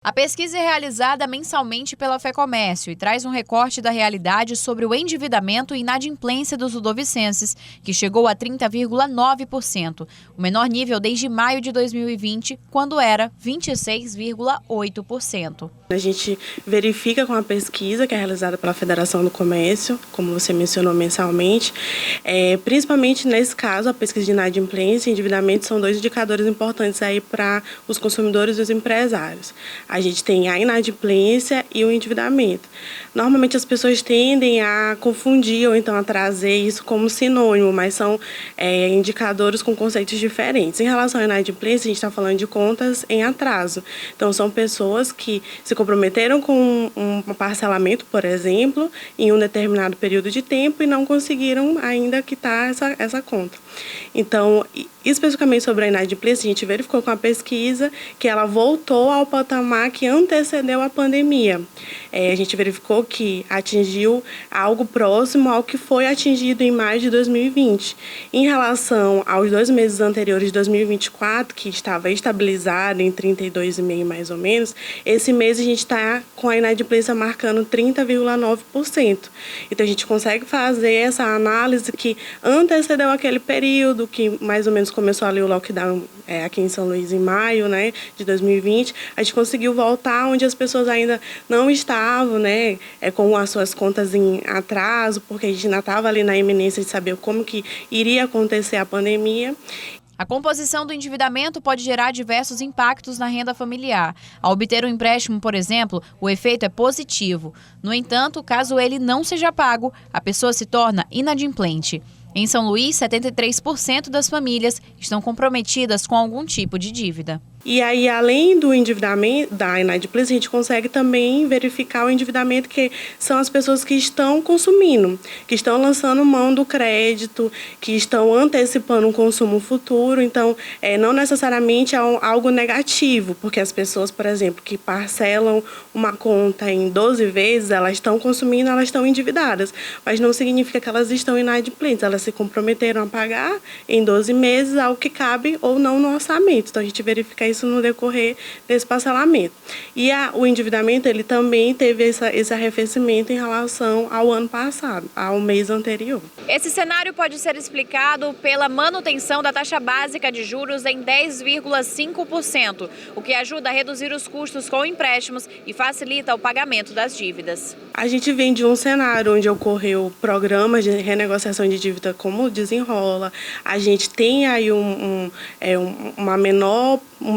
A pesquisa é realizada mensalmente pela FEComércio e traz um recorte da realidade sobre o endividamento e inadimplência dos ludovicenses, que chegou a 30,9%, o menor nível desde maio de 2020, quando era 26,8%. A gente verifica com a pesquisa que é realizada pela Federação do Comércio, como você mencionou mensalmente, principalmente nesse caso, a pesquisa de inadimplência e endividamento são dois indicadores importantes aí para os consumidores e os empresários. A gente tem a inadimplência e o endividamento. Normalmente as pessoas tendem a confundir ou então a trazer isso como sinônimo, mas são indicadores com conceitos diferentes. Em relação à inadimplência, a gente está falando de contas em atraso. Então, são pessoas que se comprometeram com um parcelamento, por exemplo, em um determinado período de tempo e não conseguiram ainda quitar essa conta. Então, especificamente sobre a inadimplência, a gente verificou com a pesquisa que ela voltou ao patamar que antecedeu a pandemia. A gente verificou que atingiu algo próximo ao que foi atingido em maio de 2020. Em relação aos 2 meses anteriores de 2024, que estava estabilizado em 32,5% mais ou menos, esse mês a gente está com a inadimplência marcando 30,9%. Então, a gente consegue fazer essa análise que antecedeu aquele período que mais ou menos começou ali o lockdown aqui em São Luís em maio, né, de 2020, a gente conseguiu voltar onde as pessoas ainda não estavam, né, com as suas contas em atraso, porque a gente ainda estava ali na iminência de saber como que iria acontecer a pandemia. A composição do endividamento pode gerar diversos impactos na renda familiar. Ao obter um empréstimo, por exemplo, o efeito é positivo. No entanto, caso ele não seja pago, a pessoa se torna inadimplente. Em São Luís, 73% das famílias estão comprometidas com algum tipo de dívida. E aí, além do endividamento, da inadimplência, a gente consegue também verificar o endividamento, que são as pessoas que estão consumindo, que estão lançando mão do crédito, que estão antecipando um consumo futuro. Então, não necessariamente é algo negativo, porque as pessoas, por exemplo, que parcelam uma conta em 12 vezes, elas estão consumindo, elas estão endividadas, mas não significa que elas estão inadimplentes, elas se comprometeram a pagar em 12 meses algo que cabe ou não no orçamento. Então, a gente verifica isso no decorrer desse parcelamento. E o endividamento, ele também teve esse arrefecimento em relação ao ano passado, ao mês anterior. Esse cenário pode ser explicado pela manutenção da taxa básica de juros em 10,5%, o que ajuda a reduzir os custos com empréstimos e facilita o pagamento das dívidas. A gente vem de um cenário onde ocorreu programas de renegociação de dívida como o Desenrola. A gente tem aí um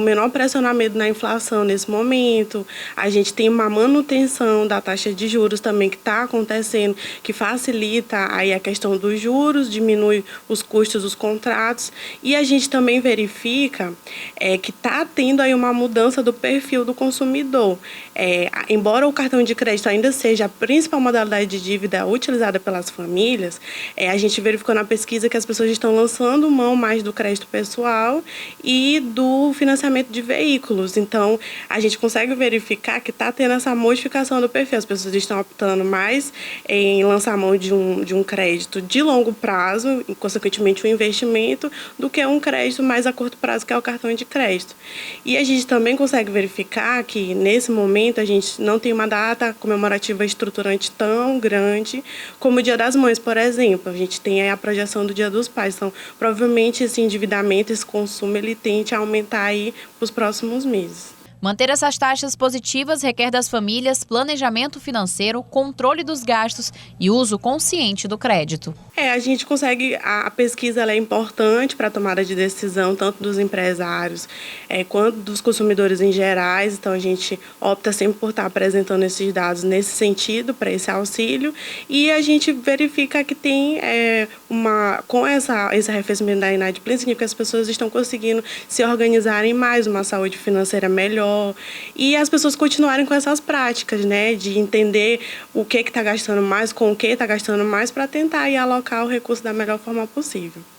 menor pressionamento na inflação nesse momento. A gente tem uma manutenção da taxa de juros também que está acontecendo, que facilita aí a questão dos juros, diminui os custos dos contratos. E a gente também verifica que está tendo aí uma mudança do perfil do consumidor. Embora o cartão de crédito ainda seja a principal modalidade de dívida utilizada pelas famílias, a gente verificou na pesquisa que as pessoas estão lançando mão mais do crédito pessoal e do financiamento de veículos. Então, a gente consegue verificar que está tendo essa modificação do perfil. As pessoas estão optando mais em lançar mão de um crédito de longo prazo, e, consequentemente, um investimento, do que um crédito mais a curto prazo, que é o cartão de crédito. E a gente também consegue verificar que, nesse momento, a gente não tem uma data comemorativa estruturante tão grande como o Dia das Mães, por exemplo. A gente tem aí a projeção do Dia dos Pais. Então, provavelmente, esse endividamento, esse consumo, ele tende a aumentar aí para os próximos meses. Manter essas taxas positivas requer das famílias planejamento financeiro, controle dos gastos e uso consciente do crédito. A gente consegue, a pesquisa ela é importante para a tomada de decisão, tanto dos empresários quanto dos consumidores em gerais. Então, a gente opta sempre por estar apresentando esses dados nesse sentido, para esse auxílio. E a gente verifica que tem com esse arrefecimento da inadimplência, que as pessoas estão conseguindo se organizarem mais, uma saúde financeira melhor, e as pessoas continuarem com essas práticas, né, de entender o que está gastando mais, com o que está gastando mais, para tentar alocar o recurso da melhor forma possível.